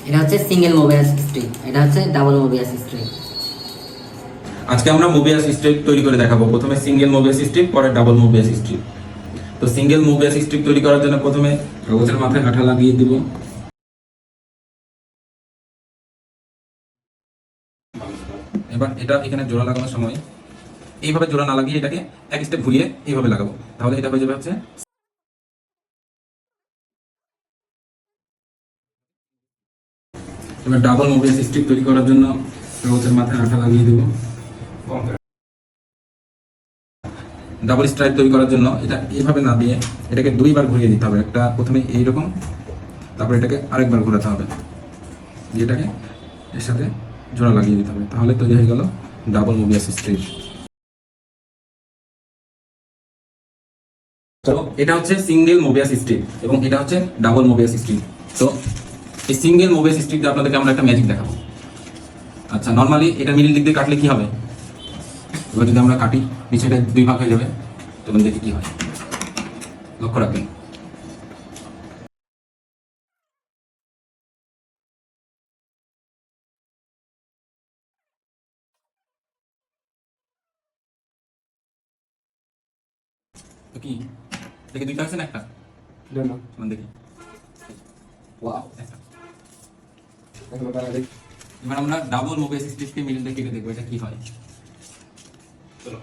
এটা হচ্ছে single Mobius strip, এটা হচ্ছে ডাবল মোবিয়াস স্ট্রিপ। আজকে আমরা মোবিয়াস স্ট্রিপ তৈরি করে দেখাবো। প্রথমে সিঙ্গেল মোবিয়াস স্ট্রিপ, পরে ডাবল মোবিয়াস স্ট্রিপ। তো সিঙ্গেল মোবিয়াস স্ট্রিপ তৈরি করার জন্য প্রথমে কাগজের মাথায় আঠা লাগিয়ে দিব। এবার এটা এখানে জোড়া লাগানোর সময় এইভাবে জোড়া না লাগিয়ে এটাকে এক স্টেপ ঘুরিয়ে এইভাবে লাগাবো, তাহলে এটা হয়ে যাবে হচ্ছে। এবার ডাবল মোবিয়াস স্ট্রিপ তৈরি করার জন্য কাগজের মাথায় আঠা লাগিয়ে দেব। ডাবল স্ট্রাইপ তৈরি করার জন্য এটা এইভাবে না দিয়ে এটাকে দুইবার ঘুরিয়ে দিতে হবে। একটা প্রথমে এইরকম, তারপর এটাকে আরেকবার ঘোরাতে হবে, দিয়ে এটাকে এর সাথে জোড়া লাগিয়ে দিতে হবে, তাহলে তৈরি হয়ে গেল ডাবল মোবিয়াস স্ট্রিপ। তো এটা হচ্ছে সিঙ্গেল মোবিয়াস স্ট্রিপ এবং এটা হচ্ছে ডাবল মোবিয়াস স্ট্রিপ। তো এই সিঙ্গেল মোবিয়াস স্ট্রিপ দিয়ে আপনাদেরকে আমরা একটা ম্যাজিক দেখাবো। আচ্ছা, নর্মালি এটা মিডিল দিক দিয়ে কাটলে কি হবে? এবার যদি আমরা কাটি, নিচেটা দুই ভাগ হয়ে যাবে, তখন দেখি কি হয়, লক্ষ্য রাখবেন। তো কি দেখি দুইটা আছে না একটা? দেখি, ওয়াও, একটা। এবার আমরা ডাবল মোবিয়াস স্ট্রিপকে মিডিল দিয়ে কেটে দেখবো এটা কি হয়। চলো।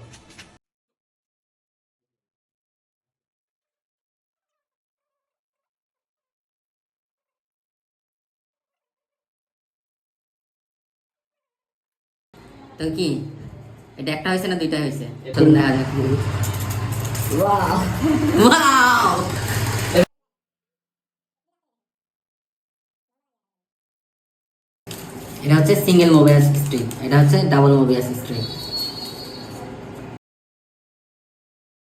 তো কি এটা একটা হয়েছে না দুইটা হয়েছে? চলুন দেখা যাক। ওয়াও ওয়াও, এটা হচ্ছে সিঙ্গেল মোবিয়াস স্ট্রিপ, এটা হচ্ছে ডাবল মোবিয়াস স্ট্রিপ।